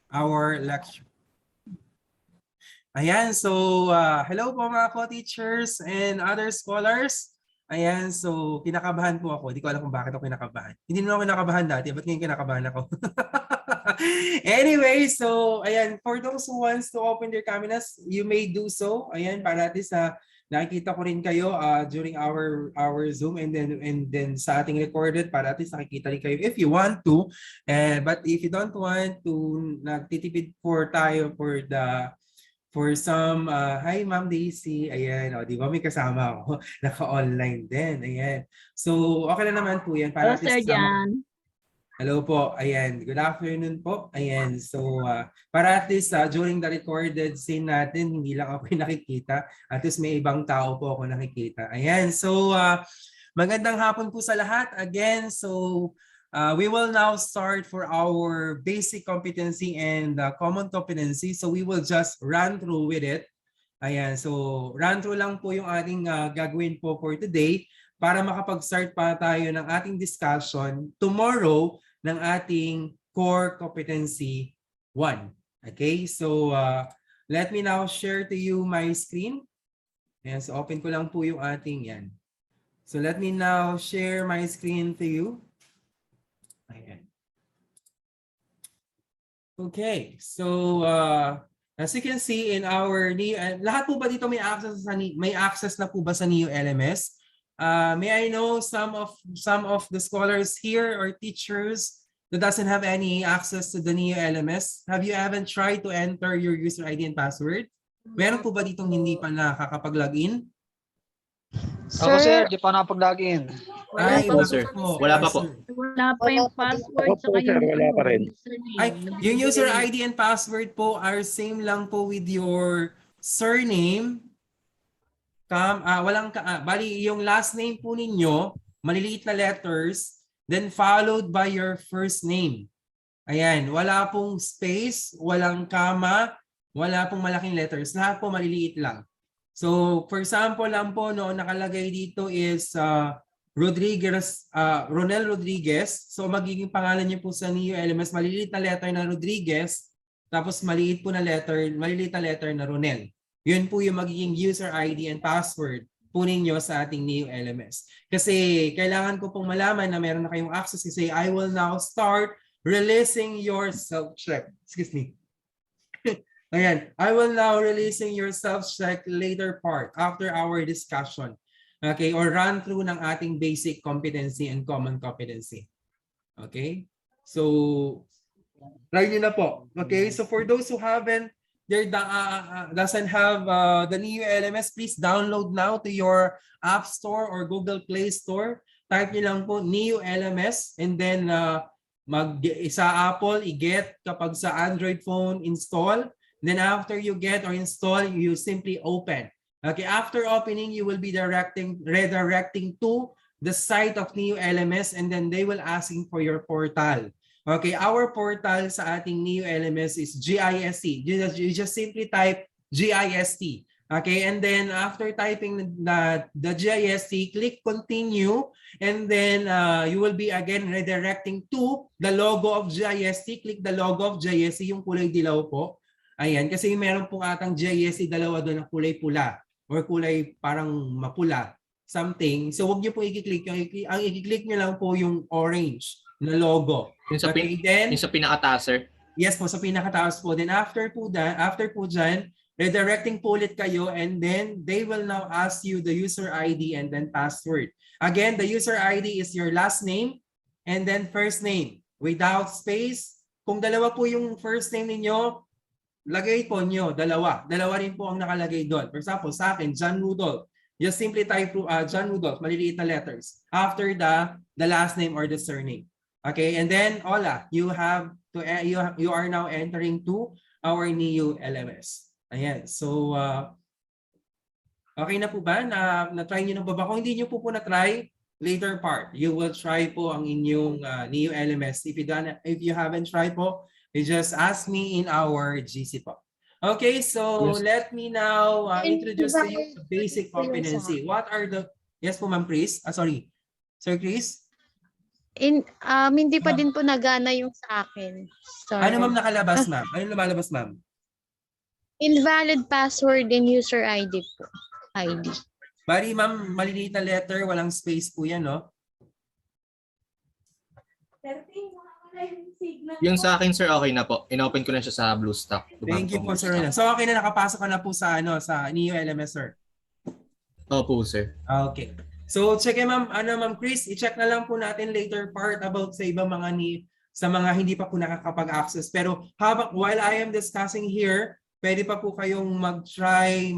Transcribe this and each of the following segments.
our lecture. Ayan, so hello po mga co-teachers and other scholars. Ayan, so kinakabahan po ako. Hindi ko alam kung bakit ako kinakabahan. Hindi naman ako kinakabahan dati. Ba't ngayon kinakabahan ako? Anyway, so ayan, for those who wants to open their cameras, you may do so. Ayan, para natin sa nakikita ko rin kayo during our Zoom and then sa ating recorded para at least nakikita rin kayo if you want to. But if you don't want to, nagtitipid for tayo for some, hi Ma'am Daisy, ayan, di ba may kasama ako, naka-online din, ayan. So, okay na naman po yan. Hello, Sir Jan. Hello po, ayan, good afternoon po, ayan. So, para at least during the recorded scene natin, hindi lang ako nakikita, at least may ibang tao po ako nakikita. Ayan, so, magandang hapon po sa lahat, again, so, we will now start for our basic competency and common competency. So we will just run through with it. Ayan, so run through lang po yung ating gagawin po for today para makapag-start pa tayo ng ating discussion tomorrow ng ating core competency 1. Okay, so let me now share to you my screen. Ayan, so open ko lang po yung ating yan. So let me now share my screen to you. Ayan. Okay, so as you can see in our lahat po ba dito may access na po ba sa NEO LMS? May I know some of the scholars here or teachers that doesn't have any access to the NEO LMS? Have you ever tried to enter your user ID and password? Meron po ba ditong hindi pa nakakapag-login? Ako sir, di pa nakapag-login. Ay, pa, sir. Wala pa po. Wala pa yung password. Opo, sir, wala pa rin. Ay, yung user ID and password po are same lang po with your surname. Bali, yung last name po ninyo, maliliit na letters, then followed by your first name. Ayan, wala pong space, walang comma, wala pong malaking letters. Lahat po maliliit lang. So, for example lang po, no, nakalagay dito is Ronel Rodriguez. So magiging pangalan niyo po sa NEO LMS, maliliit na letter na Rodriguez, tapos maliliit na letter na Ronel. Yun po yung magiging user ID and password po ninyo sa ating NEO LMS. Kasi kailangan ko pong malaman na meron na kayong access kasi I will now start releasing your self-check. Excuse me. Ayan, I will now releasing your self-check later part after our discussion. Okay, or run through ng ating basic competency and common competency. Okay? So, try nyo na po. Okay, so for those who doesn't have the NEO LMS, please download now to your App Store or Google Play Store. Type nyo lang po NEO LMS and then sa Apple, i-get kapag sa Android phone, install. Then after you get or install, you simply open. Okay, after opening, you will be redirecting to the site of NEO LMS and then they will asking for your portal. Okay, our portal sa ating NEO LMS is GIST. You just simply type GIST. Okay, and then after typing the GIST, click continue and then you will be again redirecting to the logo of GIST. Click the logo of GIST, yung kulay dilaw po. Ayan, kasi meron pong atang GIST dalawa doon ng kulay pula or kulay parang mapula, something. So huwag niyo po i-click. Ang i-click niyo lang po yung orange na logo. Yung sa, then, yung sa pinakataas, sir? Yes po, sa pinakataas po. Then after po dyan, redirecting po ulit kayo and then they will now ask you the user ID and then password. Again, the user ID is your last name and then first name without space. Kung dalawa po yung first name ninyo, lagay po nyo, dalawa. Dalawa rin po ang nakalagay doon. For example, sa akin, John Rudolph. Just simply type John Rudolph, maliliit na letters. After the last name or the surname. Okay, and then, hola, you are now entering to our NEO LMS. Ayan, so, okay na po ba? Na-try nyo na ba? Kung hindi nyo po na-try, later part, you will try po ang inyong NEO LMS. If you haven't tried po, you just ask me in our GC po. Okay, so Yes. let me now introduce to you the basic competency. What are the... Yes po, Ma'am Chris. Sorry. Sir Chris? Hindi pa din po nagana yung sa akin. Ano Sorry. ma'am nakalabas ma'am? Ano lumalabas ma'am? Invalid password and user ID po. ID. Bali ma'am, maliliit na letter, walang space po yan, no? Yung sa akin, sir, okay na po. Inopen ko na siya sa BlueStack. Thank you po, Sir Renan. So okay na, nakapasok ka na po sa sa NEO LMS, sir. Opo, sir. Okay. So check ma'am, ma'am Chris, i-check na lang po natin later part about sa ibang mga sa mga hindi pa po nakakapag-access. Pero while I am discussing here, pwede pa po kayong mag-try,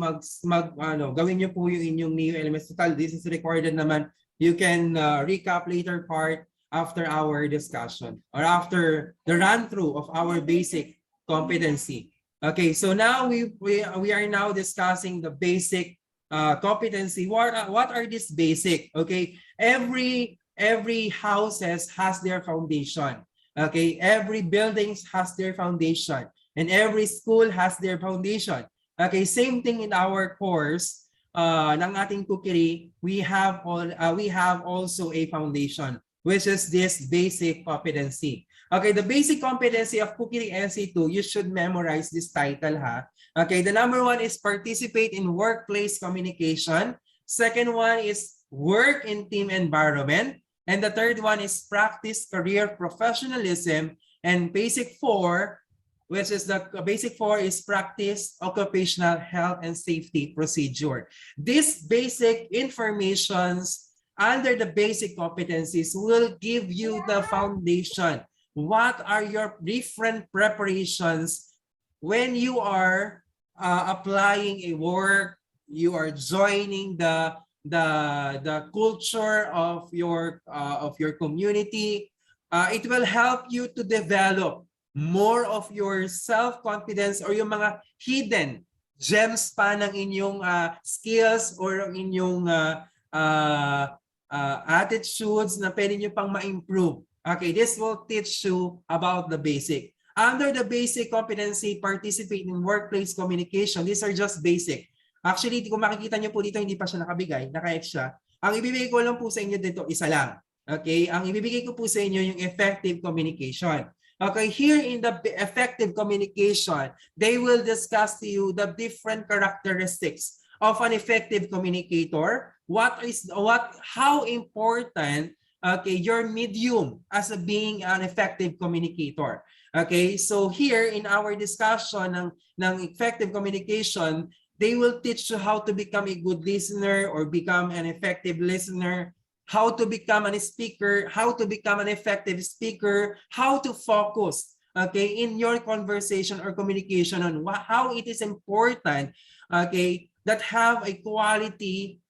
gawin niyo po yung inyong NEO LMS. Total, this is recorded naman. You can recap later part after our discussion or after the run-through of our basic competency. Okay, so now we are now discussing the basic competency. What are these basic? Okay, every houses has their foundation. Okay, every buildings has their foundation, and every school has their foundation. Okay, same thing in our course ng ating cookery. We have also a foundation, which is this basic competency. Okay, the basic competency of cookery NC2, you should memorize this title, ha? Okay, the number one is participate in workplace communication. Second one is work in team environment. And the third one is practice career professionalism. And basic four, which is the basic four, is practice occupational health and safety procedure. These basic informations under the basic competencies will give you the foundation. What are your different preparations when you are applying a work, you are joining the culture of your community? It will help you to develop more of your self-confidence or yung mga hidden gems pa ng inyong skills or inyong attitudes na pwede nyo pang ma-improve. Okay, this will teach you about the basic. Under the basic competency, participate in workplace communication. These are just basic. Actually, kung makikita nyo po dito, hindi pa siya nakabigay, naka-X siya. Ang ibibigay ko lang po sa inyo dito, isa lang. Okay, ang ibibigay ko po sa inyo yung effective communication. Okay, here in the effective communication, they will discuss to you the different characteristics of an effective communicator. How important your medium as being an effective communicator. Okay, so here in our discussion ng effective communication, they will teach you how to become a good listener or become an effective listener, how to become a speaker, how to become an effective speaker, how to focus in your conversation or communication on how it is important that have a quality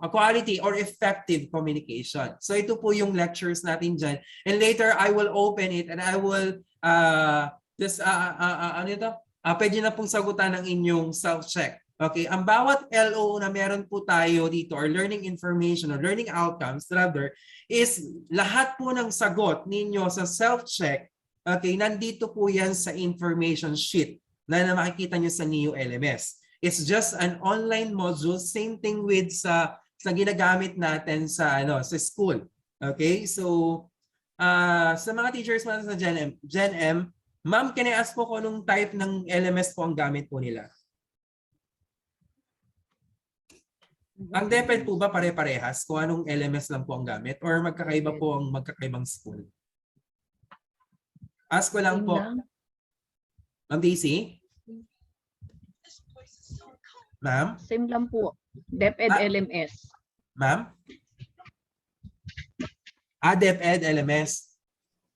quality or effective communication. So ito po yung lectures natin dyan. And later I will open it and I will pwede na pong sagutan ng inyong self-check. Okay, ang bawat LO na meron po tayo dito or learning information or learning outcomes rather is lahat po ng sagot ninyo sa self-check, okay, nandito po yan sa information sheet na makikita nyo sa NEO LMS. It's just an online module, same thing with sa ginagamit natin sa school. Okay? So sa mga teachers man sa Gen M, ma'am, can I ask po kung anong type ng LMS po ang gamit po nila? Ang DepEd po ba pare-parehas kung anong LMS lang po ang gamit or magkakaiba po ang magkakaibang school? Ask ko lang po. Ma'am Daisy? Ma'am? Same lang po. DepEd LMS. Ma'am? DepEd LMS.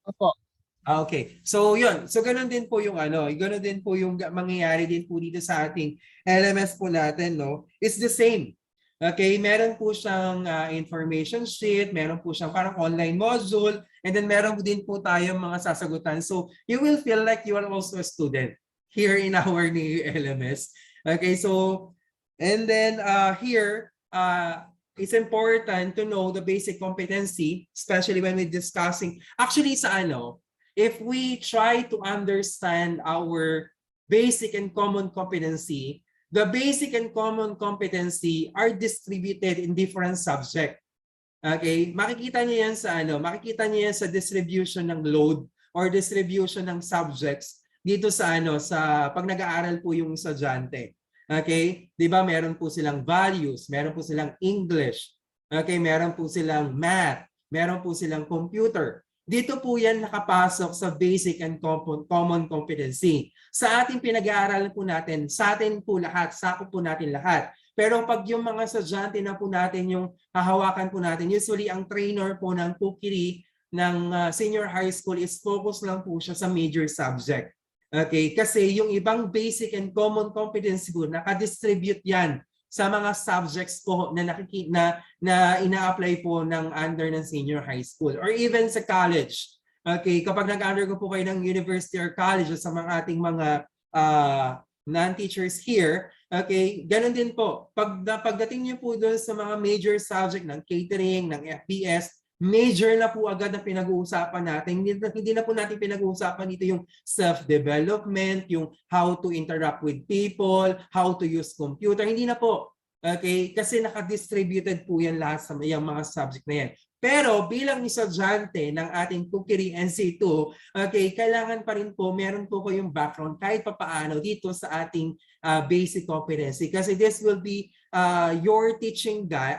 Opo. Okay. So yun. So ganun din po yung ganun din po yung mangyayari din po dito sa ating LMS po natin, no? It's the same. Okay, meron po siyang information sheet, meron po siyang parang online module, and then meron din po tayong mga sasagutan. So you will feel like you are also a student here in our new LMS. Okay, so and then here it's important to know the basic competency, especially when we're discussing actually if we try to understand our basic and common competency, the basic and common competency are distributed in different subjects. Okay, makikita niyo yan sa makikita niyo yan sa distribution ng load or distribution ng subjects dito sa sa pag nag-aaral po yung estudyante. Okay? 'Di ba meron po silang values, meron po silang English. Okay, meron po silang math, meron po silang computer. Dito po yan nakapasok sa basic and common competency. Sa ating pinag-aaralan po natin, sa atin po lahat, sakop po natin lahat. Pero pag yung mga estudyante na po natin yung hahawakan po natin, usually ang trainer po ng cookery ng senior high school is focus lang po siya sa major subject. Okay, kasi yung ibang basic and common competency po, naka-distribute yan sa mga subjects po na na ina-apply po ng under ng senior high school or even sa college. Okay, kapag nag-undergo po kayo ng university or college o sa mga ating mga non-teachers here, okay, ganun din po. Pagdating niyo po doon sa mga major subject ng catering, ng FBS, major na po agad na pinag-uusapan natin. Hindi na po natin pinag-uusapan dito yung self-development, yung how to interact with people, how to use computer. Hindi na po. Okay? Kasi naka-distributed po yan lahat sa yung mga subject na yan. Pero bilang estudyante ng ating cookery NC2, okay, kailangan pa rin po, meron po kayong background kahit papaano dito sa ating basic competency. Kasi this will be your teaching guide.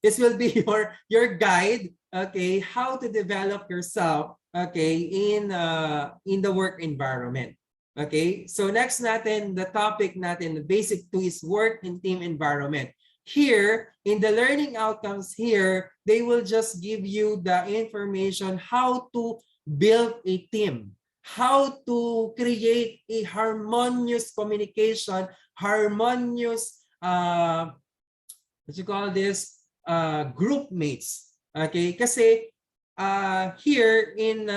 This will be your guide, okay, how to develop yourself, okay, in the work environment. Okay? So next natin, the topic natin, the basic 2 is work in team environment. Here, in the learning outcomes here, they will just give you the information how to build a team, how to create a harmonious communication, harmonious, what you call this, group mates. Okay? Kasi here in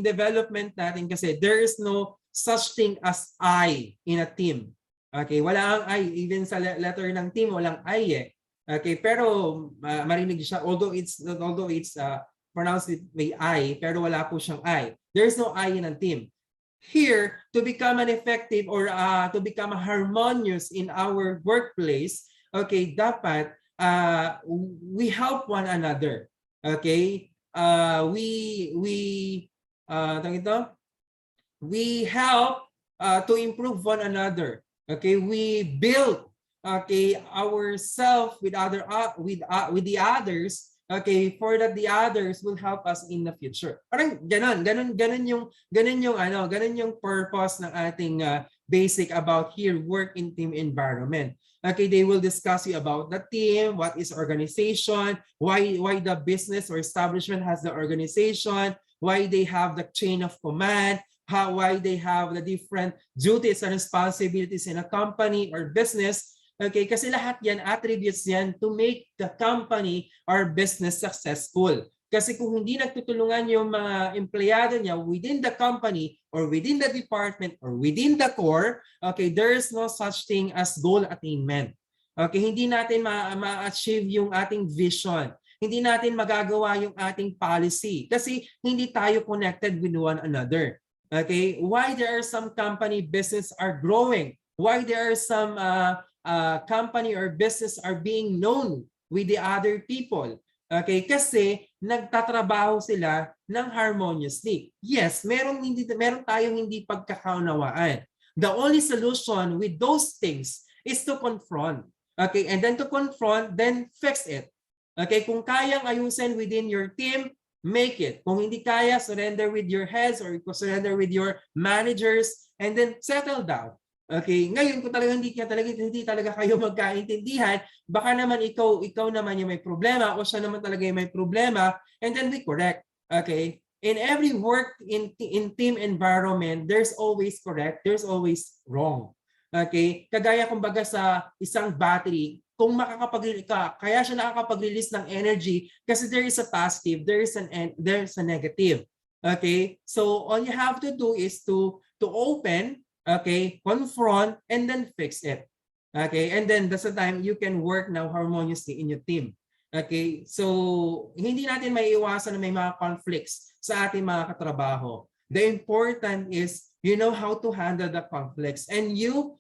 development natin kasi there is no such thing as I in a team. Okay, wala ang I, even sa letter ng team walang I eh. Okay, pero marinig siya although it's pronounced with may I, pero wala po siyang I. There's no I in a team. Here, to become an effective or to become harmonious in our workplace, okay, dapat we help one another. Okay? We help to improve one another. Okay, we build ourselves with the others, okay, for that the others will help us in the future. Parang ganun yung purpose ng ating basic about here work in team environment. Okay, they will discuss you about the team, what is organization, why the business or establishment has the organization, why they have the chain of command, why they have the different duties and responsibilities in a company or business. Okay, kasi lahat yan, attributes yan to make the company or business successful. Kasi kung hindi nagtutulungan yung mga empleyado niya within the company or within the department or within the core, okay, there is no such thing as goal attainment. Okay, hindi natin ma-achieve yung ating vision. Hindi natin magagawa yung ating policy kasi hindi tayo connected with one another. Okay, why there are some company business are growing, why there are some company or business are being known with the other people. Okay, kasi nagtatrabaho sila ng harmoniously. Yes, meron tayong hindi pagkakaunawaan. The only solution with those things is to confront. Okay, and then to confront, then fix it. Okay, kung kayang ayusin within your team, make it. Kung hindi kaya, surrender with your heads or surrender with your managers and then settle down. Okay, ngayon kung talagang hindi talaga kayo magkaintindihan, baka naman ikaw naman yung may problema o siya naman talaga yung may problema and then we correct. Okay? In every work in team environment, there's always correct, there's always wrong. Okay? Kagaya kumbaga sa isang battery, kung kaya siya nakakapag-release ng energy kasi there is a positive, there's a negative. Okay? So all you have to do is to open, okay, confront, and then fix it. Okay? And then that's the time you can work now harmoniously in your team. Okay? So hindi natin maiiwasan na may mga conflicts sa ating mga katrabaho. The important is you know how to handle the conflicts and you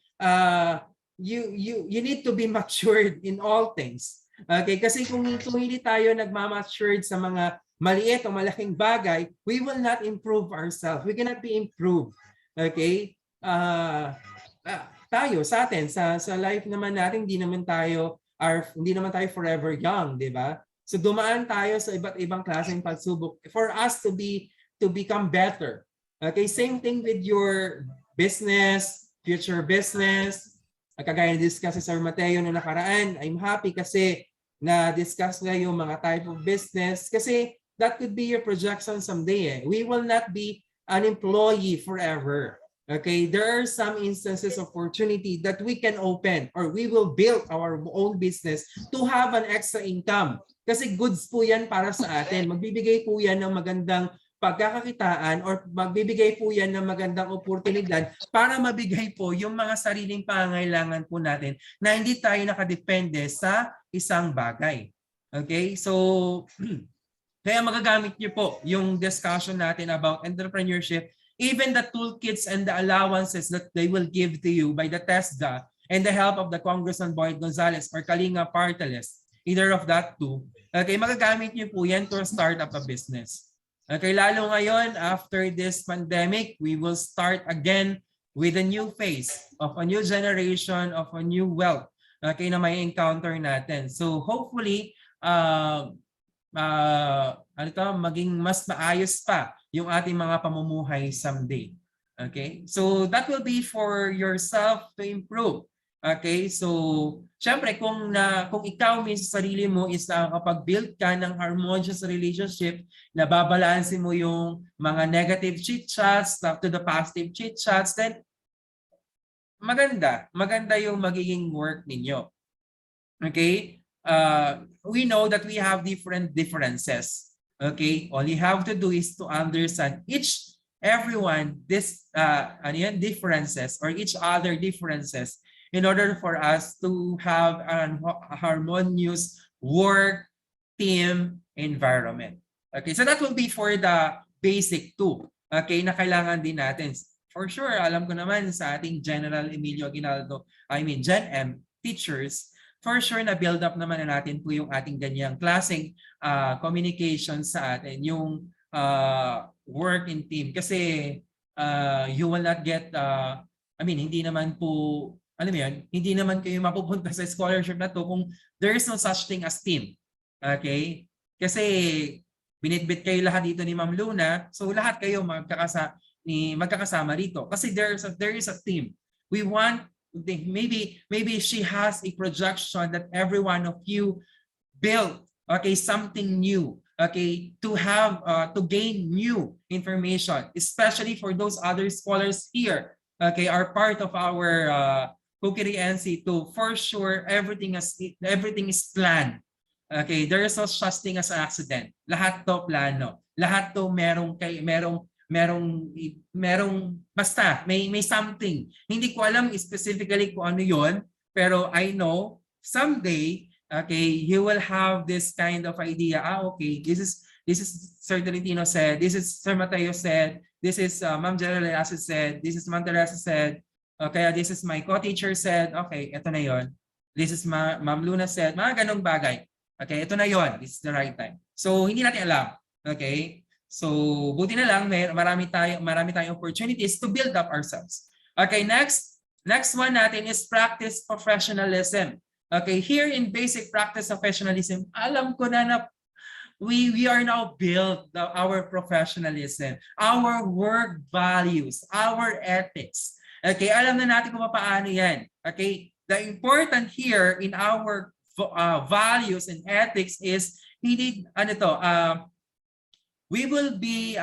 need to be matured in all things. Okay, kasi kung hindi tayo nagmamatured sa mga maliit o malaking bagay, we will not improve ourselves. We cannot be improved. Okay? Tayo sa atin sa life naman natin hindi naman tayo forever young, di ba? So dumaan tayo sa iba't ibang klaseng pagsubok for us to become better. Okay, same thing with your business, future business. Kagaya na-discuss si Sir Mateo noong nakaraan, I'm happy kasi na-discuss na yung mga type of business kasi that could be your projection someday. We will not be an employee forever. Okay, there are some instances of opportunity that we can open or we will build our own business to have an extra income. Kasi goods po yan para sa atin. Magbibigay po yan ng magandang pagkakakitaan or magbibigay po yan ng magandang oportunidad para mabigay po yung mga sariling pangangailangan po natin na hindi tayo nakadepende sa isang bagay. Okay? So, kaya magagamit niyo po yung discussion natin about entrepreneurship, even the toolkits and the allowances that they will give to you by the TESDA and the help of the Congressman Boyd Gonzales or Kalinga Partalis, either of that two. Okay, magagamit niyo po yan to start up a business. Okay, lalo ngayon, after this pandemic, we will start again with a new phase of a new generation, of a new wealth, okay, na may encounter natin. So hopefully, maging mas maayos pa yung ating mga pamumuhay someday. Okay, so that will be for yourself to improve. Okay, so syempre kung ikaw mismo sa sarili mo is nakakapag-build ka ng harmonious relationship, nababalansin mo yung mga negative chit-chats to the positive chit-chats, then maganda yung magiging work ninyo. Okay? We know that we have different differences. Okay? All you have to do is to understand everyone differences or each other differences in order for us to have a harmonious work team environment. Okay, so that will be for the basic two. Okay, na kailangan din natin. For sure, alam ko naman sa ating General Emilio Aguinaldo, Gen M teachers, for sure na build up naman na natin po yung ating ganyang klaseng communication sa atin, yung work in team. Kasi you will not get, hindi naman po, alam mo yun, hindi naman kayo mapupunta sa scholarship na to kung there is no such thing as team. Okay? Kasi binitbit kayo lahat dito ni Ma'am Luna, so lahat kayo magkakasama dito. Kasi there is a team. We want, maybe she has a projection that every one of you build, okay, something new, okay, to have, to gain new information, especially for those other scholars here, okay, are part of our Cookery NC2. For sure, everything is planned. Okay, there is no such thing as an accident. Lahat to plano. Lahat to merong basta may something. Hindi ko alam specifically kung ano 'yon, pero I know someday, okay, you will have this kind of idea. Okay, this is Sir Tolentino said, this is Sir Mateo said, this is Ma'am Geraldine said, this is Ma'am Teresa said. Okay, this is my co-teacher said, okay, ito na yon. This is Ma'am Luna said, mga ganong bagay. Okay, ito na yon. This is the right time. So, hindi natin alam. Okay? So, buti na lang, marami tayong opportunities to build up ourselves. Okay, next one natin is practice professionalism. Okay, here in basic practice professionalism, alam ko na we are now built our professionalism, our work values, our ethics. Okay, alam na natin kung paano yan. Okay, the important here in our values and ethics is we will be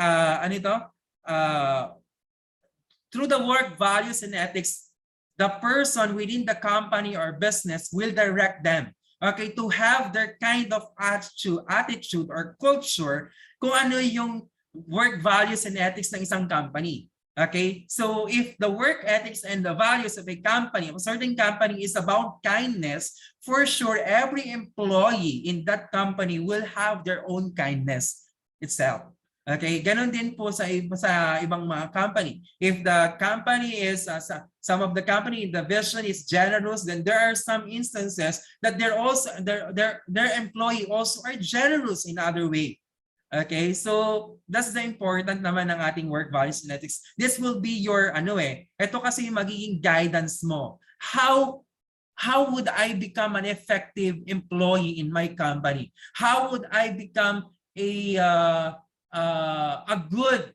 through the work values and ethics, the person within the company or business will direct them, okay, to have their kind of attitude or culture kung ano yung work values and ethics ng isang company. Okay, so if the work ethics and the values of a company, a certain company is about kindness, for sure every employee in that company will have their own kindness itself. Okay, ganun din po sa ibang mga company. If the company is some of the company, the vision is generous, then there are some instances that they're also their employee also are generous in other way. Okay, so that's the important naman ng ating work values and ethics. This will be your ito kasi yung magiging guidance mo. How would I become an effective employee in my company? How would I become a good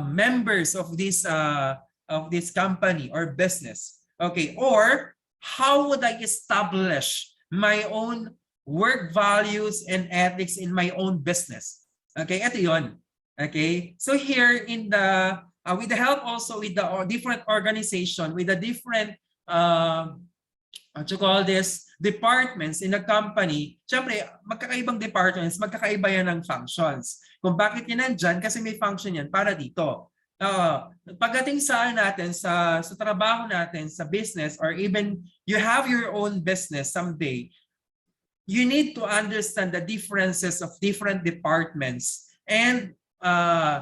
members of this company or business? Okay, or how would I establish my own work values and ethics in my own business? Okay, ito yon. Okay, so here in the with the help also with the different organization, with the different what you call this, departments in a company, syempre, magkakaibang departments, magkakaiba yan ng functions. Kung bakit yan nandyan, kasi may function yan para dito. Pagdating sa natin, sa trabaho natin, sa business, or even you have your own business someday, you need to understand the differences of different departments and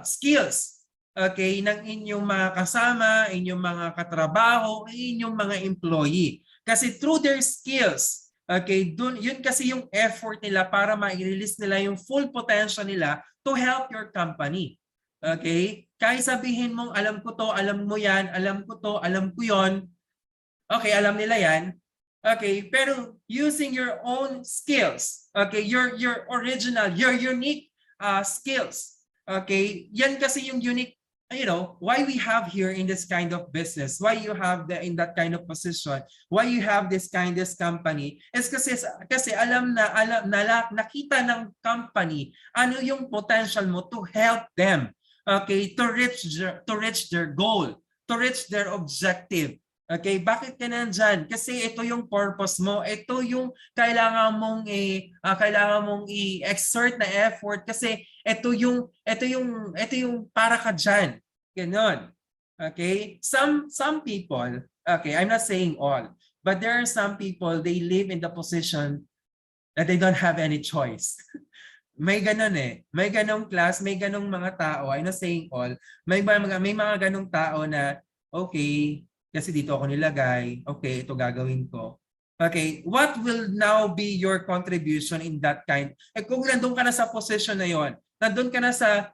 skills, okay, ng inyong mga kasama, inyong mga katrabaho, inyong mga employee. Kasi through their skills, okay, yun kasi yung effort nila para ma-release nila yung full potential nila to help your company. Okay? Kahit sabihin mong alam ko to, alam mo yan, alam ko to, alam ko yon. Okay, alam nila yan. Okay, pero using your own skills, okay, your original, your unique skills. Okay, yan kasi yung unique, why we have here in this kind of business, why you have in that kind of position, why you have this company, is kasi nakita ng company ano yung potential mo to help them, okay, to reach their goal, to reach their objective. Okay, bakit ka nandyan? Kasi ito yung purpose mo, ito yung kailangan mong i-exert na effort kasi ito yung para ka dyan. Ganon. Okay? Some people, okay, I'm not saying all, but there are some people, they live in the position that they don't have any choice. May ganon May ganong class, may ganong mga tao, I'm not saying all, may mga ganong tao na, okay, kasi dito ako nilagay, okay, ito gagawin ko. Okay, what will now be your contribution in that kind? Kung nandun ka na sa position na yon, nandun ka na sa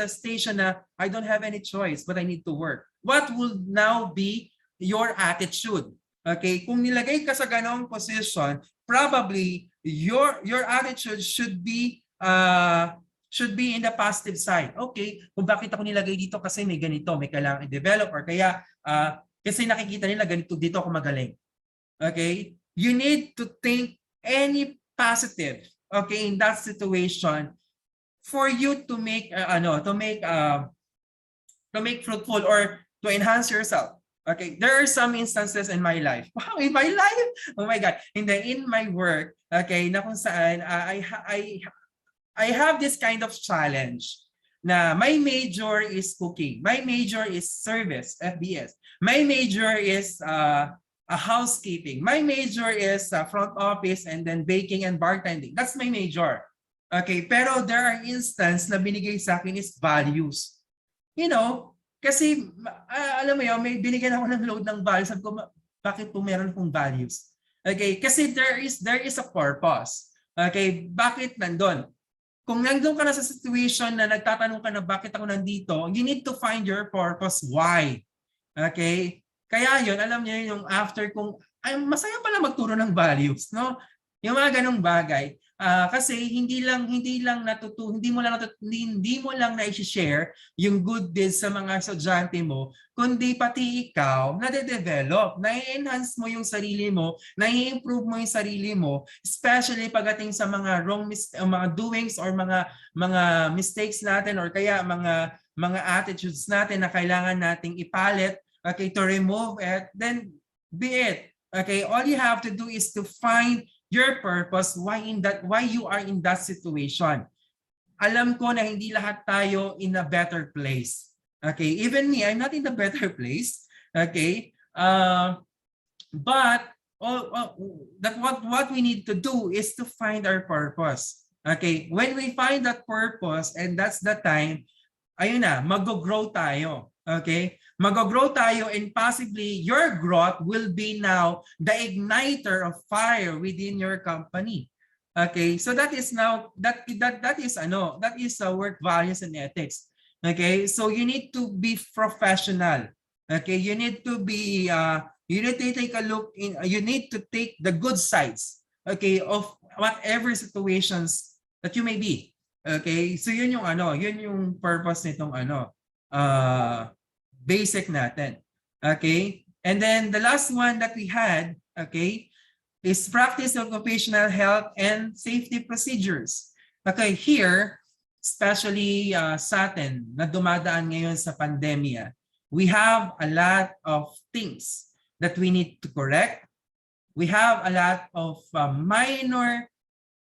station na I don't have any choice but I need to work. What will now be your attitude? Okay, kung nilagay ka sa ganong position, probably your attitude should be in the positive side. Okay, kung bakit ako nilagay dito kasi may ganito, may kailangan i-develop or kaya kasi nakikita nila ganito, dito ako magaling. Okay? You need to think any positive, okay, in that situation for you to make fruitful or to enhance yourself. Okay, there are some instances in my life. Wow, in my life? Oh my God. In my work, okay, na kung saan I have this kind of challenge na my major is cooking. My major is service, FBS. My major is a housekeeping. My major is front office and then baking and bartending. That's my major. Okay, pero there are instances na binigay sa akin is values. Kasi alam mo yun, may binigyan ako ng load ng values. Sabi ko, bakit po meron akong values? Okay, kasi there is a purpose. Okay, bakit nandun? Kung nandun ka na sa situation na nagtatanong ka na bakit ako nandito, you need to find your purpose, why. Okay? Kaya yun, alam niyo yung after kung, ay masaya pala magturo ng values, no? Yung mga ganong bagay. Kasi hindi mo lang na-share yung good deeds sa mga estudyante mo, kundi pati ikaw nade-develop, na-enhance mo yung sarili mo, na-improve mo yung sarili mo, especially pagdating sa mga mga doings or mga mistakes natin or kaya mga attitudes natin na kailangan nating ipalit, okay, to remove it, then be it. Okay, all you have to do is to find your purpose, why you are in that situation. Alam ko na hindi lahat tayo in a better place. Okay, even me, I'm not in a better place. Okay, but what we need to do is to find our purpose. Okay, when we find that purpose and that's the time, ayun na, mag-grow tayo. Okay? Mag-grow tayo and possibly your growth will be now the igniter of fire within your company. Okay? So that is now that is work values and ethics. Okay? So you need to be professional. Okay? You need to be you need to take a look in you need to take the good sides, okay, of whatever situations that you may be. Okay? So yun yung purpose nitong basic natin. Okay? And then the last one that we had, okay, is practice occupational health and safety procedures. Okay, here, especially sa atin na dumadaan ngayon sa pandemya, we have a lot of things that we need to correct. We have a lot of minor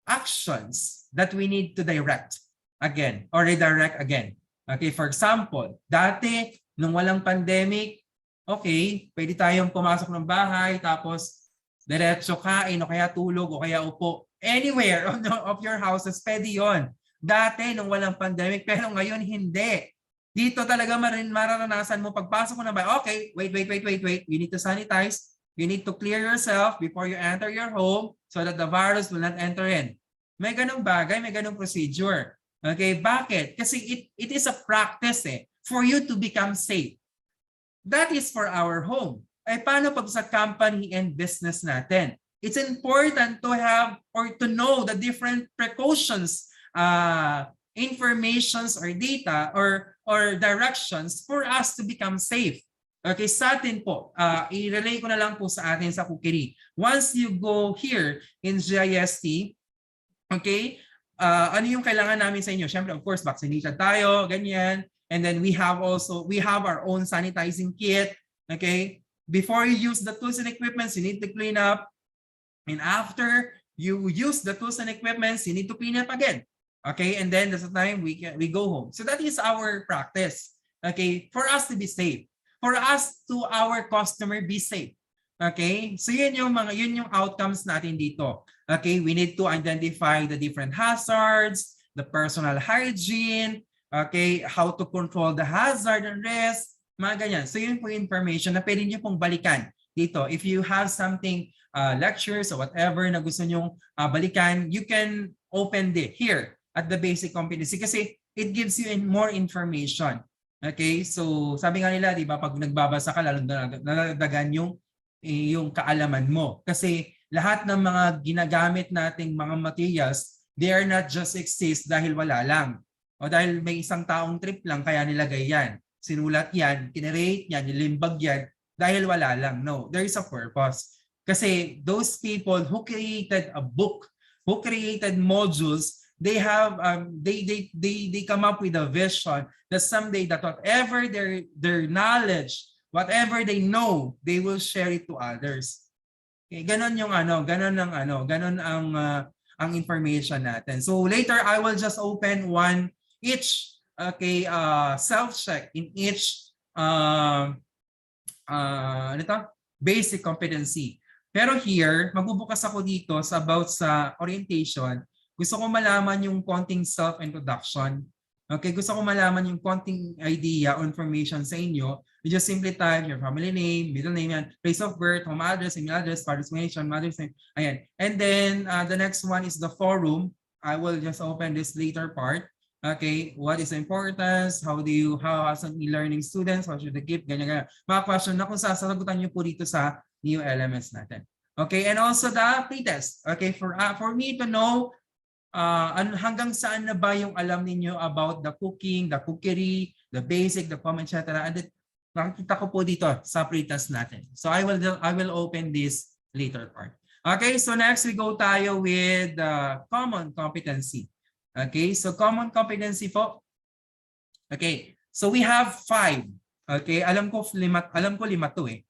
actions that we need to direct again or redirect again. Okay, for example, dati nung walang pandemic, okay, pwede tayong pumasok ng bahay tapos diretso kain o kaya tulog o kaya upo anywhere of your houses, pwede yun. Dati nung walang pandemic, pero ngayon hindi. Dito talaga mararanasan mo pagpasok mo na ba, okay, wait. You need to sanitize. You need to clear yourself before you enter your home so that the virus will not enter in. May ganung bagay, may ganung procedure. Okay, bakit? Kasi it is a practice for you to become safe. That is for our home. Ay paano pag sa company and business natin? It's important to have or to know the different precautions, informations or data or directions for us to become safe. Okay, sa atin po, i-relay ko na lang po sa atin sa cookery. Once you go here in GIST, okay, ano yung kailangan namin sa inyo? Siyempre, of course, vaccinated tayo, ganyan. And then we have our own sanitizing kit. Okay, before you use the tools and equipments, you need to clean up. And after you use the tools and equipments, you need to clean up again. Okay, and then that's the time we go home. So that is our practice. Okay, for us to be safe. For us to our customer be safe. Okay? So yun yung outcomes natin dito. Okay, we need to identify the different hazards, the personal hygiene, okay, how to control the hazard and risk, mga ganyan. So yun po yung information na pwede nyo pong balikan dito. If you have something, lectures or whatever na gusto nyong balikan, you can open it here at the basic competency kasi it gives you more information. Okay, so sabi nga nila, di ba, pag nagbabasa ka, lalo nadagdagan yung kaalaman mo. Kasi lahat ng mga ginagamit nating mga materials, they are not just exist dahil wala lang. O dahil may isang taong trip lang, kaya nilagay yan. Sinulat yan, kinirate yan, nilimbag yan, dahil wala lang. No, there is a purpose. Kasi those people who created a book, who created modules, they have they come up with a vision that someday that whatever their knowledge, whatever they know, they will share it to others. Okay, ganon yung ganon ang information natin. So later I will just open each okay self-check in each basic competency. Pero here, magbubukas ako dito about sa orientation. Gusto ko malaman yung konting self-introduction. Okay, gusto ko malaman yung konting idea or information sa inyo. You just simply type your family name, middle name, yan, place of birth, home address, email address, father's nation, mother's name. Ayan. And then the next one is the forum. I will just open this later part. Okay, what is the importance? How as an e-learning students, how should they keep? Ganyan. Mga question na kung sasagutan nyo po dito sa new LMS natin. Okay, and also the pretest. Okay, for me to know hanggang saan na ba yung alam ninyo about the cooking, the cookery, the basic, the common, etc. And nakikita ko po dito sa pretest natin. So I will open this later part. Okay, so next we go tayo with common competency. Okay, so common competency po. Okay, so we have 5. Okay, alam ko lima to eh.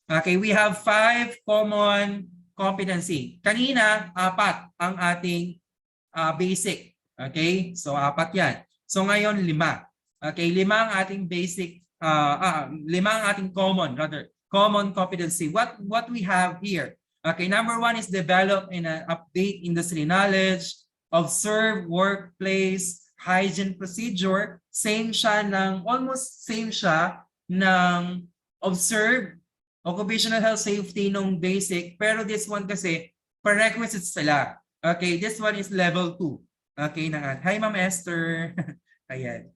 Okay, we have 5 common competency. Kanina, 4 ang ating basic. Okay? So, 4 yan. So, ngayon, 5. Okay? 5 ang ating basic, 5 ang ating common competency. What we have here? Okay, number 1 is develop and update industry knowledge observe workplace hygiene procedure, almost same siya ng observe occupational health safety nung basic, pero this one kasi prerequisites sila. Okay, this one is level 2. Okay, hi Ma'am Esther. Ayan.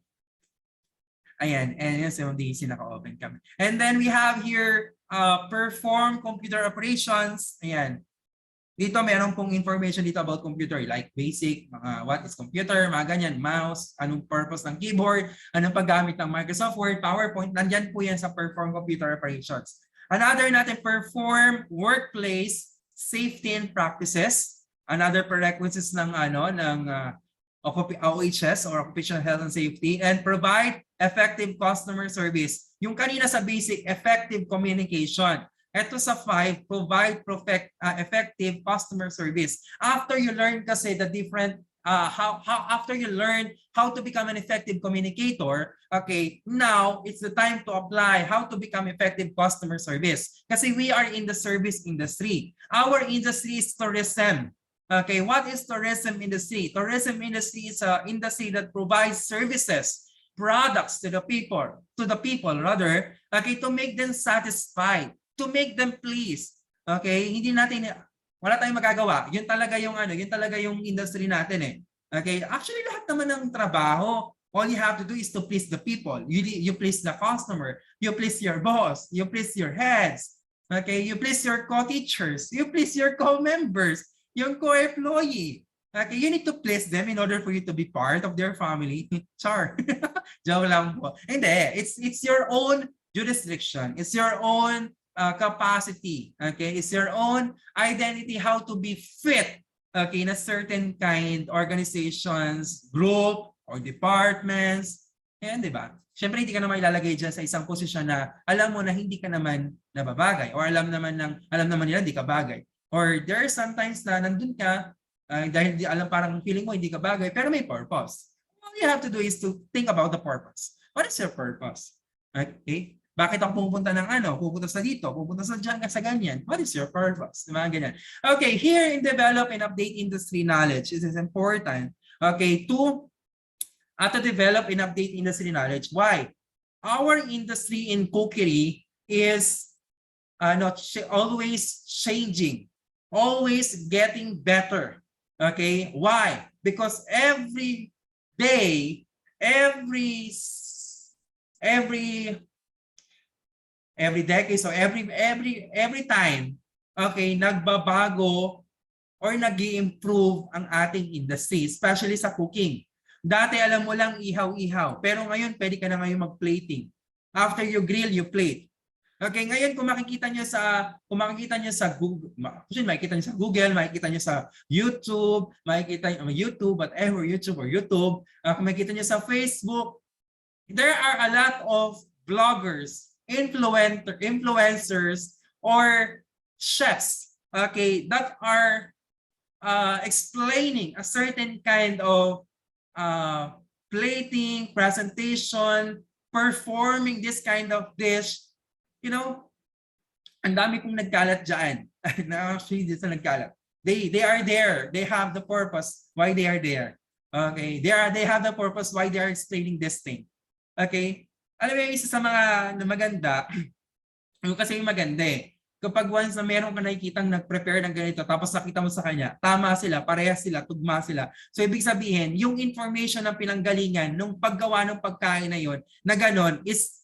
Ayan, and yes, yung DC naka-open kami. And then we have here, perform computer operations. Ayan. Dito meron pong information dito about computer, like basic, mga what is computer, mga ganyan, mouse, anong purpose ng keyboard, anong paggamit ng Microsoft Word, PowerPoint, nandyan po yan sa perform computer operations. Another natin, perform workplace safety and practices. Another prerequisites ng OHS or Occupational Health and Safety, and provide effective customer service. Yung kanina sa basic, effective communication. Ito sa 5, provide effective customer service. After you learn kasi the different, after you learn how to become an effective communicator, okay, now it's the time to apply how to become effective customer service. Kasi we are in the service industry. Our industry is tourism. Okay, what is tourism industry? Tourism industry is an industry that provides services, products to the people rather, okay, to make them satisfied, to make them pleased. Okay, wala tayong magagawa. Yun talaga yung industry natin eh. Okay, actually lahat naman ng trabaho, all you have to do is to please the people. You please the customer, you please your boss, you please your heads. Okay, you please your co-teachers, you please your co-members, yung co-employee. Okay, you need to please them in order for you to be part of their family. Char. Joke lang po. Hindi, it's your own jurisdiction. It's your own capacity. Okay, it's your own identity how to be fit, okay, in a certain kind organizations, group, or departments. Yan, di ba? Siyempre, hindi ka naman ilalagay dyan sa isang posisyon na alam mo na hindi ka naman nababagay, or alam naman nila hindi ka bagay. Or there are sometimes na nandun ka dahil parang feeling mo hindi ka bagay, pero may purpose. All you have to do is to think about the purpose. What is your purpose? Okay? Bakit ako pupunta pupunta sa dito, pupunta sa dyan, sa ganyan? What is your purpose? Diba? Ganyan. Okay, here in develop and update industry knowledge, it is important, okay, to develop and update industry knowledge. Why? Our industry in cookery is always changing. Always getting better. Okay? Why? Because every day, every decade, so every time, okay, nagbabago or nag-i-improve ang ating industry, especially sa cooking. Dati alam mo lang ihaw-ihaw, pero ngayon pwede ka na ngayon mag-plating. After you grill, you plate. Okay, ngayon kung makikita niyo sa Google, makikita niyo sa Google, makikita niyo sa YouTube, YouTube, kung makikita niyo sa Facebook, there are a lot of bloggers, influencers, or chefs, okay, that are explaining a certain kind of plating, presentation, performing this kind of dish. You know, ang dami kong nagkalat dyan. Actually, dito nagkalat. They are there. They have the purpose why they are there. Okay, they have the purpose why they are explaining this thing. Okay, alam mo yung isa sa mga maganda, kasi yung maganda eh. Kapag once na meron ka nakikitang nag-prepare ng ganito, tapos nakita mo sa kanya, tama sila, parehas sila, tugma sila. So ibig sabihin, yung information ng pinanggalingan nung paggawa ng pagkain na yun, na ganon, is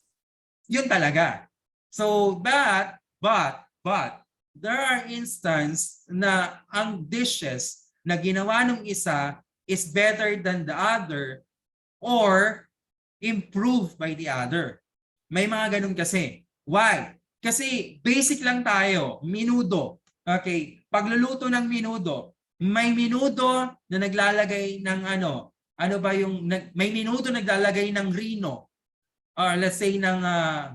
yun talaga. So but there are instances na ang dishes na ginawa ng isa is better than the other or improved by the other. May mga ganun kasi. Why? Kasi basic lang tayo, menudo. Okay, pagluluto ng menudo, may menudo na naglalagay ng may menudo naglalagay ng rino or let's say ng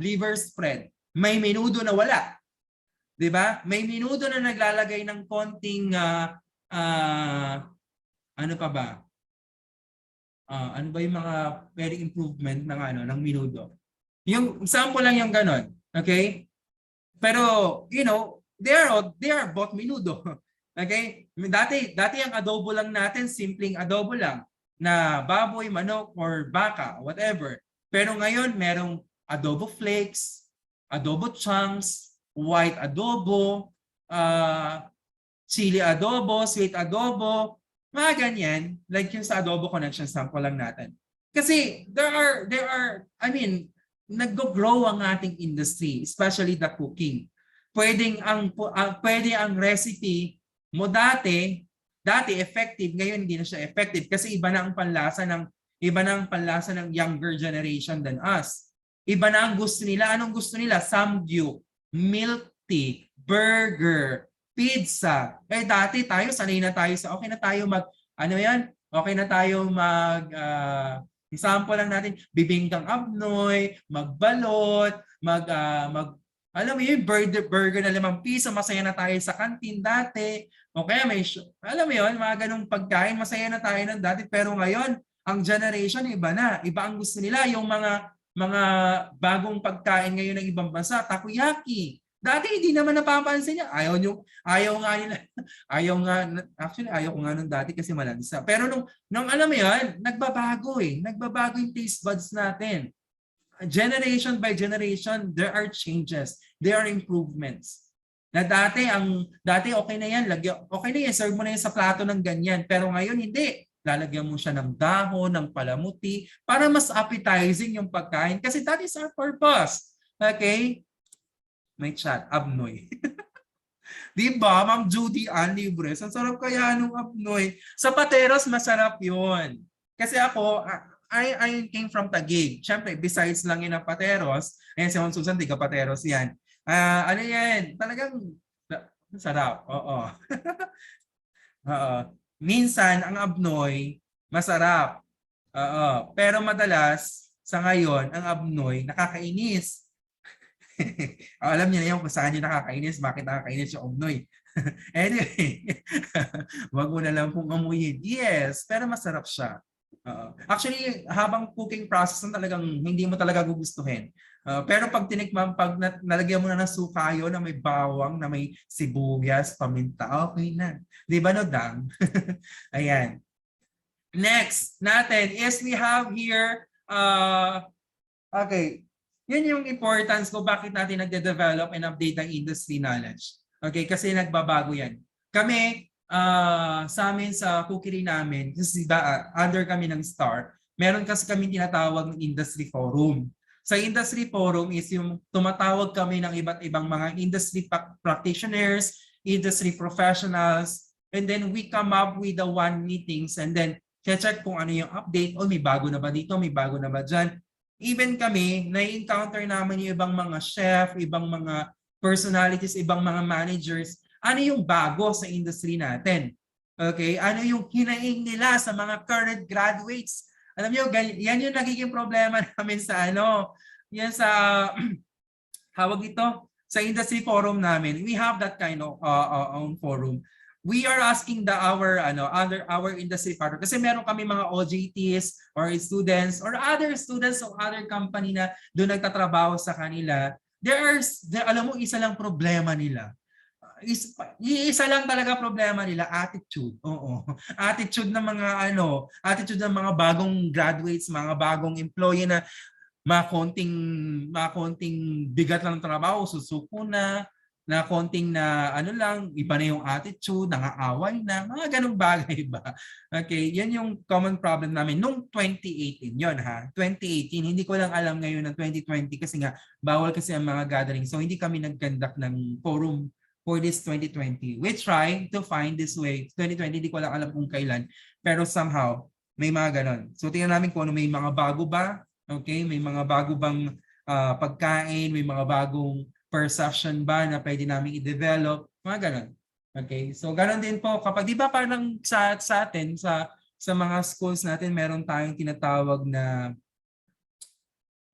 liver spread. May menudo na wala. 'Di ba? May menudo na naglalagay ng konting ano pa ba? Ano ba yung mga very improvement ng menudo? Yung sample lang yung ganon. Okay? Pero, you know, they are both menudo. Okay? Dati ang adobo lang natin, simpleng adobo lang na baboy, manok, or baka, whatever. Pero ngayon, merong adobo flakes, adobo chunks, white adobo, chili adobo, sweet adobo, mga ganyan. Like yung sa adobo connection, sample lang natin. Kasi I mean, nag-grow ang ating industry, especially the cooking. Pwede ang recipe mo dati effective, ngayon hindi na siya effective kasi iba na ang panlasa ng younger generation than us. Iba na ang gusto nila. Anong gusto nila? Samgyup, milk tea, burger, pizza. Dati tayo sanay na tayo sa okay na tayo okay na tayo example lang natin, bibingkang abnoy, magbalot, alam mo yun, burger na 5 piso, masaya na tayo sa kantin dati. O kaya alam mo yun, mga ganung pagkain, masaya na tayo ng dati. Pero ngayon, ang generation, iba na. Iba ang gusto nila, yung mga bagong pagkain ngayon ng ibang bansa, takoyaki. Dati hindi naman napapansin niya. Ayaw ko nga nung dati kasi malansa. Pero nung alam mo yun, nagbabago yung taste buds natin. Generation by generation, there are changes. There are improvements. Na dati okay na yan, serve mo na yan sa plato ng ganyan. Pero ngayon hindi. Lalagyan mo siya ng dahon, ng palamuti, para mas appetizing yung pagkain. Kasi that is our purpose. Okay? May chat, abnoy. Di ba, Ma'am Judy Ann Libres? Ang sarap kaya nung abnoy. Sa Pateros, masarap yun. Kasi ako, I came from Taguig. Siyempre, besides lang yun ang Pateros, ayan si Ma'am Susan, tiga Pateros yan. Ano yan? Talagang sarap. Oo. Oo. Minsan, ang abnoy, masarap. Oo. Pero madalas, sa ngayon, ang abnoy, nakakainis. Alam niyo na yun kung saan yung nakakainis, bakit nakakainis yung abnoy. Anyway, wag mo na lang pong amuyin. Yes, pero masarap siya. Actually, habang cooking process talagang hindi mo talaga gugustuhin. Pero pag nalagyan mo na ng sukayo na may bawang, na may sibuyas, paminta, okay na. Di ba no, Dang? Ayan. Next natin is we have here, okay, yan yung importance ko bakit natin nagde-develop and update ang industry knowledge. Okay, kasi nagbabago yan. Kami, sa amin sa cookery namin, kasi under kami ng STAR, meron kasi kami tinatawag ng industry forum. Sa industry forum is yung tumatawag kami ng iba't ibang mga industry practitioners, industry professionals, and then we come up with the one meetings and then check kung ano yung update, may bago na ba dito, may bago na ba dyan. Even kami, na-encounter namin yung ibang mga chef, ibang mga personalities, ibang mga managers, ano yung bago sa industry natin? Okay? Ano yung hinaing nila sa mga current graduates? Alam niyo, yan yung nagiging problema namin sa yan sa tawag ito, sa industry forum namin. We have that kind of forum. We are asking our industry partner kasi meron kami mga OJTs or students or other students of other company na doon nagtatrabaho sa kanila. Alam mo, isa lang problema nila. Isa lang talaga problema nila, attitude. Oo. Attitude ng mga bagong graduates, mga bagong employee na konting bigat lang ng trabaho, susuko na konting iba na yung attitude, nangaaway na, mga ganung bagay ba? Okay, yan yung common problem namin nung 2018 yon ha. 2018, hindi ko lang alam ngayon ng 2020 kasi nga bawal kasi ang mga gathering. So hindi kami nag-conduct ng forum for this 2020. We try to find this way. 2020, hindi ko lang alam kung kailan, pero somehow may mga ganon. So tingnan namin kung ano, may mga bago ba? Okay, may mga bago bang pagkain, may mga bagong perception ba na pwede namin i-develop, mga ganon. Okay, so ganon din po kapag di ba parang sa atin sa mga schools natin meron tayong tinatawag na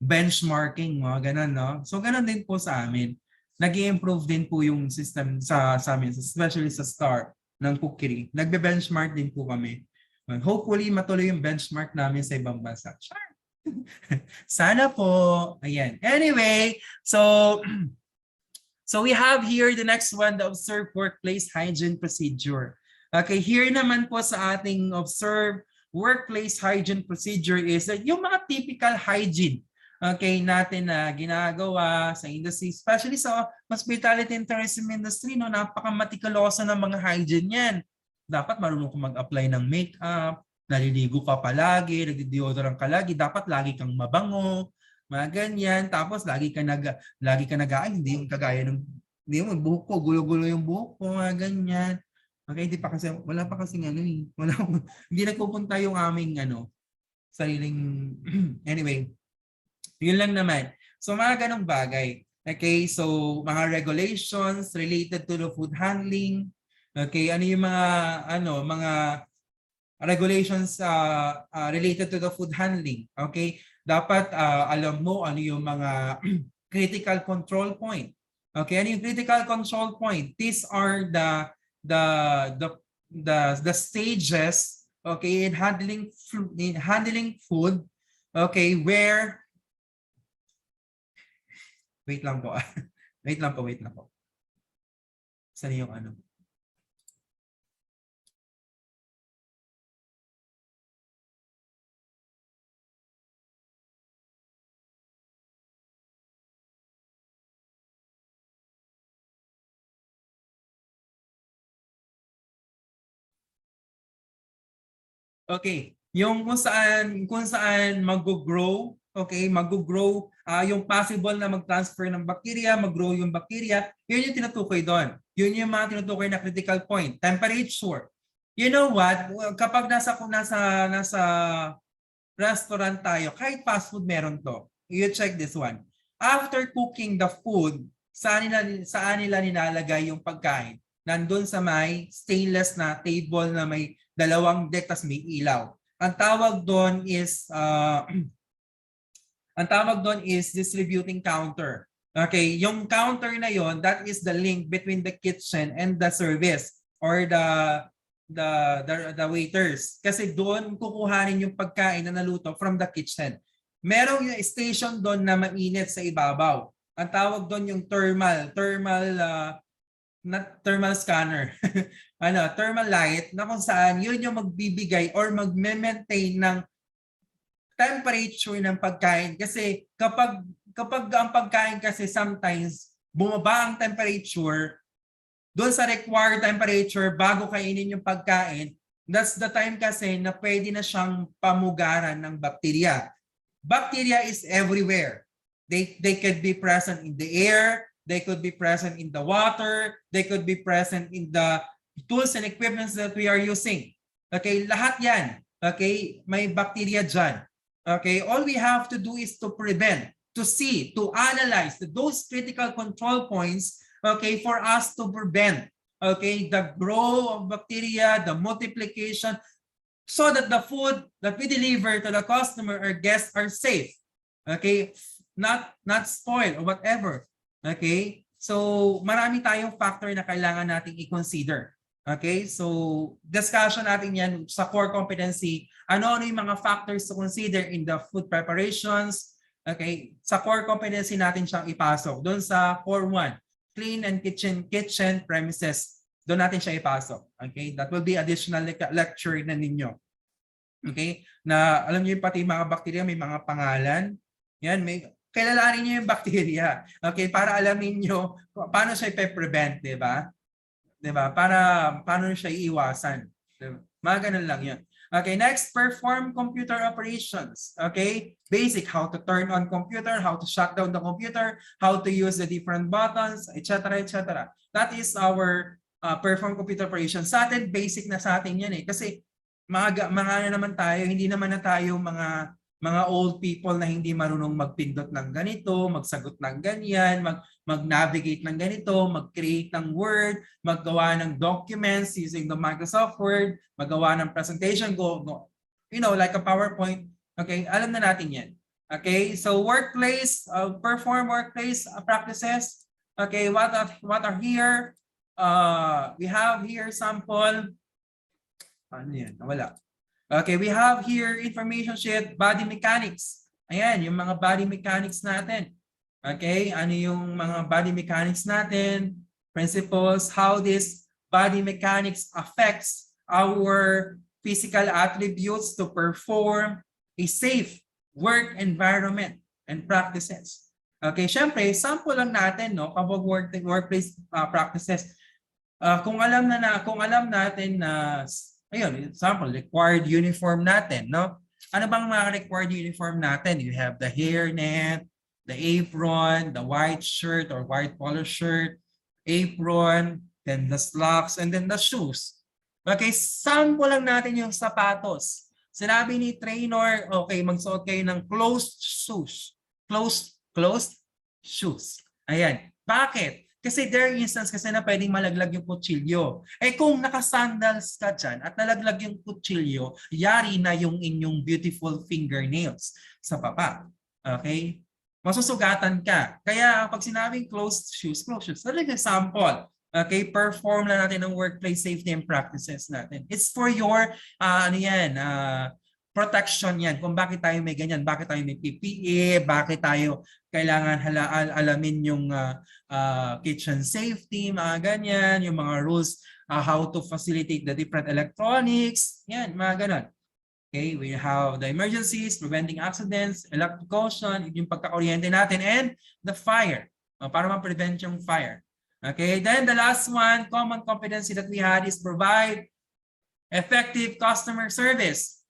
benchmarking, mga ganon, no? So ganon din po sa amin. Nag-i-improve din po yung system sa amin, especially sa STAR ng cookery. Nagbe-benchmark din po kami. Hopefully matuloy yung benchmark namin sa ibang bansa. Sure. Sana po. Ayan. Anyway, so So we have here the next one, the observed workplace hygiene procedure. Okay, here naman po sa ating observed workplace hygiene procedure is that yung mga typical hygiene, okay, natin na ginagawa sa industry, especially sa hospitality and tourism industry, no, napaka-matikuloso ng mga hygiene yan. Dapat marunong kang mag-apply ng makeup, naliligo ka palagi, nagdi-deodorant ka lagi, dapat lagi kang mabango, mga ganyan. Tapos lagi ka hindi yung kagaya ng hindi mo buhok ko, gulo-gulo yung buhok ko, mga ganyan. Okay, wala pa kasi hindi nagpupunta yung aming sariling anyway. Yun lang naman. So mga ganong bagay. Okay, so mga regulations related to the food handling. Okay, ano yung mga regulations related to the food handling. Okay, dapat alam mo ano yung mga critical control point. Okay, ano yung critical control point? These are the stages, okay, in handling food, okay, where wait lang po. wait lang po. Saan yung ano? Okay, yung kung saan mag-grow, okay, mag-grow yung possible na mag-transfer ng bacteria, mag-grow yung bacteria, yun yung tinutukoy doon. Yun yung mga tinutukoy na critical point, temperature. You know what? Kapag nasa restaurant tayo, kahit fast food meron to. You check this one. After cooking the food, saan nila nilalagay yung pagkain? Nandun sa may stainless na table na may dalawang deck tas may ilaw. Ang tawag doon is distributing counter. Okay, yung counter na yon, that is the link between the kitchen and the service or the waiters. Kasi doon kukuhanin yung pagkain na naluto from the kitchen. Merong yung station doon na mainit sa ibabaw. Ang tawag doon yung thermal scanner. Thermal light na kung saan yun yung magbibigay or magme-maintain ng temperature ng pagkain. Kasi kapag ang pagkain kasi sometimes bumaba ang temperature doon sa required temperature bago kainin yung pagkain, that's the time kasi na pwede na siyang pamugaran ng bacteria. Bacteria is everywhere. They could be present in the air, they could be present in the water, they could be present in the tools and equipments that we are using. Okay, lahat yan. Okay, may bacteria dyan. Okay, all we have to do is to prevent, to see, to analyze those critical control points, okay, for us to prevent, okay, the growth of bacteria, the multiplication, so that the food that we deliver to the customer or guests are safe. Okay, not spoiled or whatever. Okay? So, marami tayong factor na kailangan nating i-consider. Okay? So, discussion natin yan sa core competency. Ano yung mga factors to consider in the food preparations? Okay? Sa core competency natin siyang ipasok. Doon sa core 1, clean and kitchen premises. Doon natin siya ipasok. Okay? That will be additional lecture na ninyo. Okay? Na alam niyo pati mga bacteria may mga pangalan. Yan, kilalanin niyo yung bacteria. Okay, para alamin niyo paano siya i-prevent, 'di ba? 'Di ba? Paano siya iiwasan. Diba? Mga ganun lang 'yan. Okay, next, perform computer operations. Okay? Basic, how to turn on computer, how to shut down the computer, how to use the different buttons, etc., etc. That is our perform computer operations. Sa atin, basic na sa atin 'yan eh. Kasi mga naman tayo, hindi naman na tayo mga old people na hindi marunong magpindot ng ganito, magsagot ng ganyan, mag-navigate ng ganito, mag-create ng Word, maggawa ng documents using the Microsoft Word, maggawa ng presentation, like a PowerPoint. Okay, alam na natin yan. Okay, so workplace, perform workplace practices. Okay, what are here? We have here sample. Ano yan? Wala. Okay, we have here information sheet, body mechanics. Ayan, yung mga body mechanics natin. Okay? Ano yung mga body mechanics natin, principles, how this body mechanics affects our physical attributes to perform a safe work environment and practices. Okay, syempre, sample lang natin, no, kapag workplace practices. Kung alam natin na ayun, example, required uniform natin, no? Ano bang mga required uniform natin? You have the hairnet, the apron, the white shirt or white polo shirt, apron, then the slacks, and then the shoes. Okay, sample lang natin yung sapatos. Sinabi ni trainer, okay, magsuot kayo ng closed shoes. Closed shoes. Ayan. Bakit? Kasi there are instances kasi na pwedeng malaglag yung kutsilyo. Eh kung nakasandals ka dyan at nalaglag yung kutsilyo, yari na yung inyong beautiful fingernails sa baba. Okay? Masusugatan ka. Kaya pag sinabing closed shoes, talaga sample. Okay, perform lang natin ang workplace safety and practices natin. It's for your protection yan. Kung bakit tayo may ganyan, bakit tayo may PPE, bakit tayo kailangan alamin yung kitchen safety, mga ganyan, yung mga rules, how to facilitate the different electronics, yan, mga ganon. Okay, we have the emergencies, preventing accidents, electrocution, yung pagka-oriente natin, and the fire, para ma-prevent yung fire. Okay, then the last one, common competency that we had is provide effective customer service.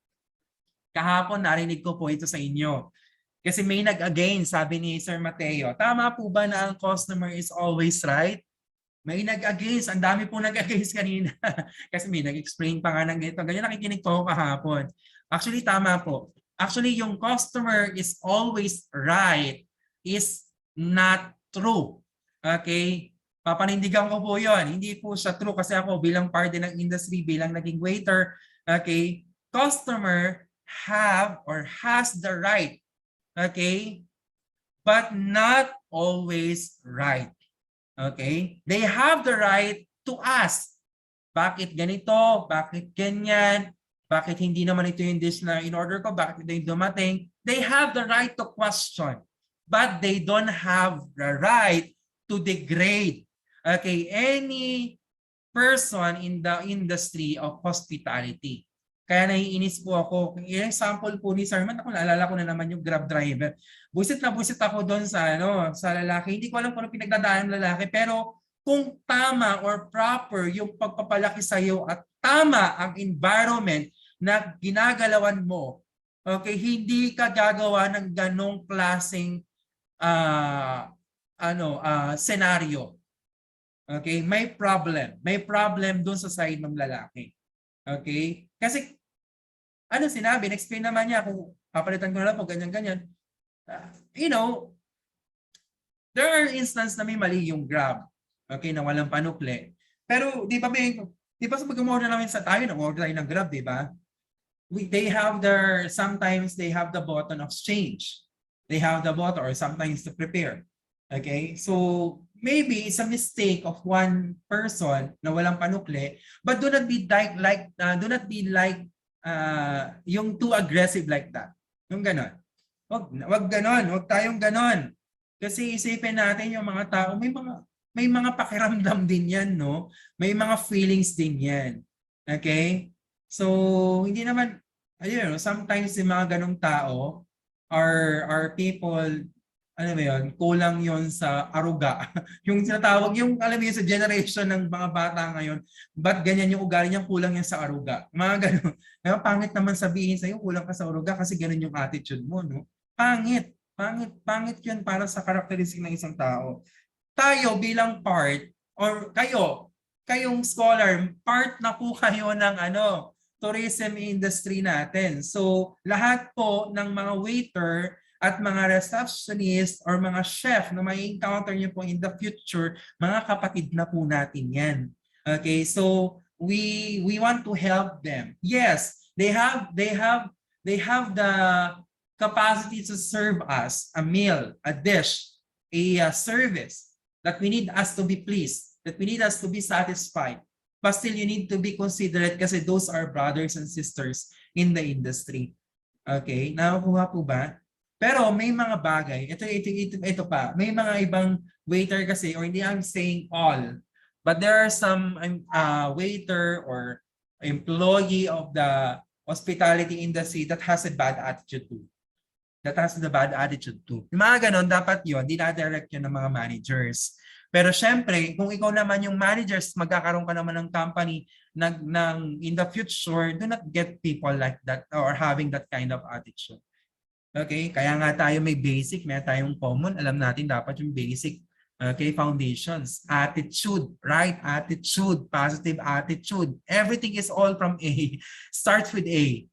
Kahapon narinig ko po ito sa inyo. Kasi may nag-against, sabi ni Sir Mateo. Tama po ba na ang customer is always right? May nag-against, ang dami po nag-against kanina. Kasi may nag-explain pa nga ng ganito. Ganyan nakikinig po ako kahapon. Actually, tama po. Actually, yung customer is always right is not true. Okay? Papanindigan ko po yun. Hindi po siya true kasi ako bilang parte ng industry, bilang naging waiter, okay, customer have or has the right, okay, but not always right. Okay? They have the right to ask, bakit ganito, bakit ganyan, bakit hindi naman ito yung dish na in-order ko, bakit ito yung dumating. They have the right to question, but they don't have the right to degrade, okay, any person in the industry of hospitality. Kaya naiinis po ako. Yung sample po ni Sir Man, ako naalala ko na naman yung Grab driver. Buisit na buisit ako doon sa sa lalaki. Hindi ko alam kung ano pinagdadaan ng lalaki, pero kung tama or proper yung pagpapalaki sa iyo at tama ang environment na ginagalawan mo, okay, hindi ka gagawa ng ganong klaseng senaryo. Okay, may problem. May problem doon sa side ng lalaki. Okay? Kasi ano sinabi, explain naman niya kung papalitan ko na lang po ganyan-ganyan. There are instances na may mali yung Grab. Okay, na walang panukli. Pero di ba sa pag-order namin sa tayo, nag-order tayo ng Grab, di ba? Sometimes they have the button of change. They have the button or sometimes to prepare. Okay? So maybe it's a mistake of one person na walang panukli, but do not be yung too aggressive like that. Yung ganon. Wag ganon, wag tayong ganon. Kasi isipin natin yung mga tao, may mga pakiramdam din yan, no? May mga feelings din yan. Okay? So, hindi naman, sometimes yung mga ganong tao are people, kulang yon sa aruga. Yung tinatawag, alam mo yun, sa generation ng mga bata ngayon, ba't ganyan yung ugali niya, kulang yan sa aruga. Mga ganon. Kaya pangit naman sabihin sa'yo, kulang ka sa aruga kasi ganon yung attitude mo, no? Pangit yun para sa karakteristik ng isang tao. Tayo bilang part, or kayong scholar, part na po kayo ng tourism industry natin. So, lahat po ng mga waiter at mga receptionist or mga chef na may encounter niyo po in the future, mga kapatid na po natin yan. Okay, so we want to help them. Yes, they have the capacity to serve us a meal, a dish, a service that we need us to be pleased, that we need us to be satisfied. But still, you need to be considerate kasi those are brothers and sisters in the industry. Okay, nakukuha po ba? Pero may mga bagay, ito pa, may mga ibang waiter kasi, or hindi I'm saying all, but there are some waiter or employee of the hospitality industry that has a bad attitude too. That has the bad attitude too. Yung mga ganon, dapat yun, dinadirect yun ng mga managers. Pero syempre, kung ikaw naman yung managers, magkakaroon ka naman ng company in the future, do not get people like that or having that kind of attitude. Okay? Kaya nga tayo may basic, may tayong common. Alam natin dapat yung basic foundations. Attitude, right? Attitude, positive attitude. Everything is all from A. Starts with A.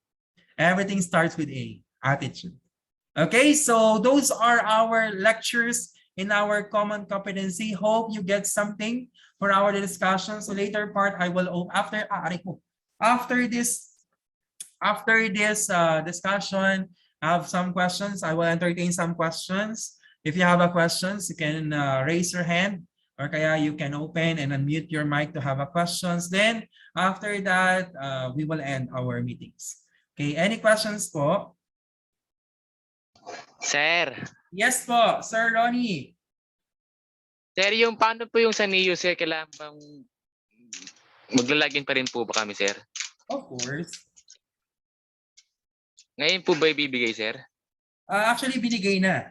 Everything starts with A. Attitude. Okay? So those are our lectures in our common competency. Hope you get something for our discussion. So later part, I will, after this discussion, I have some questions. I will entertain some questions. If you have a questions, you can raise your hand or kaya you can open and unmute your mic to have a questions. Then after that, we will end our meetings. Okay, any questions po? Sir, Yes po, Sir Ronnie. sir, yung paano po yung sa NIU, sir, kailangan bang maglalagin pa rin po ba kami, sir? Of course. Ngayon po ba ibibigay, sir? Actually, binigay na.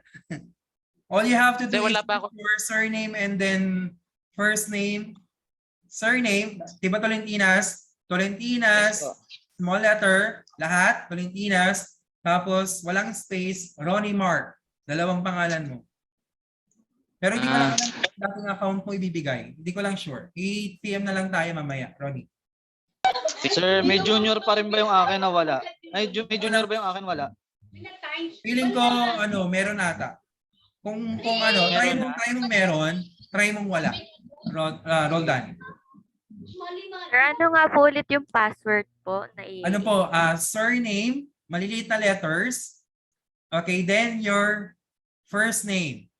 All you have to do Sir, is wala pa ako. put your surname and then first name, surname, diba Tolentinas? Tolentinas, Yes po. small letter, lahat, Tolentinas, tapos walang space, Ronnie Mark, dalawang pangalan mo. Pero hindi ko lang alam kung dating account mo ibibigay. Hindi ko lang sure. I-PM na lang tayo mamaya, Ronnie. Sir, may junior pa rin ba yung akin na wala? May junior ba yung akin wala? Feeling ko, meron ata. Kung try mong meron, try mong wala. Roldan. Sir, ano nga po ulit yung password po? Ano po, surname, maliliit na letters. Okay, then your first name.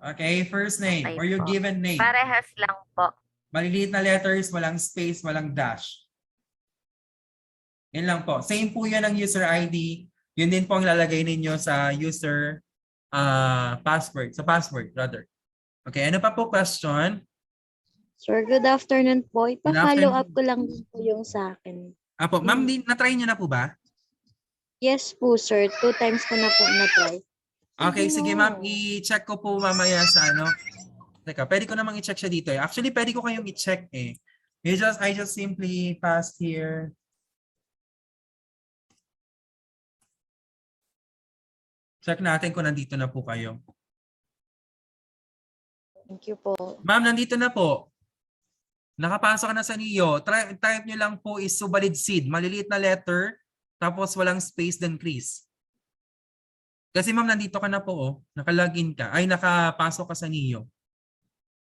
Okay, first name Okay or your po. given name. Parehas lang po. Maliliit na letters, walang space, walang dash. Yan lang po. Same po yan ang user ID. Yun din po ang lalagay ninyo sa user password. Sa password, rather. Okay, ano pa po question? Sir, good afternoon po. Ipa-follow afternoon. up ko lang din po yung sa akin. Apo, ma'am, na-try nyo na po ba? Yes po, sir. 2 times ko na po na-try. Okay, sige no. ma'am, i-check ko po mamaya sa Teka, pwede ko namang i-check siya dito eh. Actually, pwede ko kayong i-check eh. I just simply passed here. Check natin kung nandito na po kayo. Thank you po. Ma'am, nandito na po. Nakapasok ka na sa NIO. Type nyo lang po is subalid seed. Maliliit na letter, tapos walang space then crease. Kasi ma'am, nandito ka na po. Oh. Nakalagin ka. Ay, nakapasok ka sa NIO.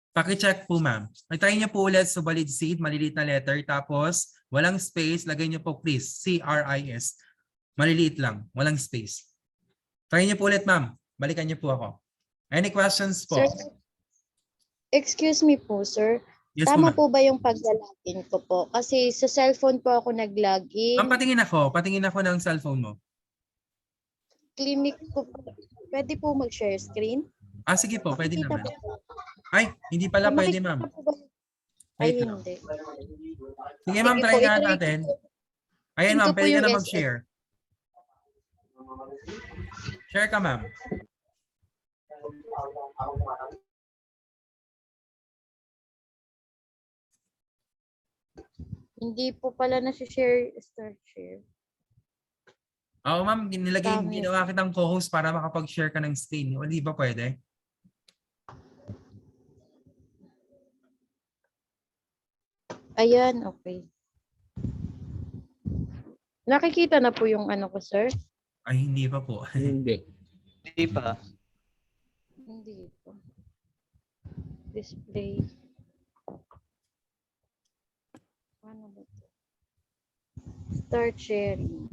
Paki-check po ma'am. Try nyo po ulit subalid seed, maliliit na letter, tapos walang space, lagay nyo po crease. C-R-I-S. Maliliit lang, walang space. Try nyo po ulit ma'am. Balikan nyo po ako. Any questions po? Sir, excuse me po, sir. Yes Tama po ma'am. po ba yung paglalagin ko po? Kasi sa cellphone po ako nag-login. Ma'am, patingin ako ng cellphone mo. Clinic po. Pwede po mag-share screen? Sige po, pwede Makikita naman. po. Ay, hindi pala pwede Makikita ma'am. po ba? Ay, Wait lang. hindi. Sige ma'am, Sige try po, nga ituloy ko natin. po. Ayan Ito ma'am, po pwede ka yung na SS. mag-share. Share ka ma'am. Hindi po pala na-share. Start share. Oo ma'am, Dami. ginawa kitang co-host para makapag-share ka ng screen. O di ba pwede? Ayan, okay. Nakikita na po yung ano ko, sir? Ay, hindi pa po. Hindi. Hindi pa. Hindi po. Display. Ano ba ito? Start sharing.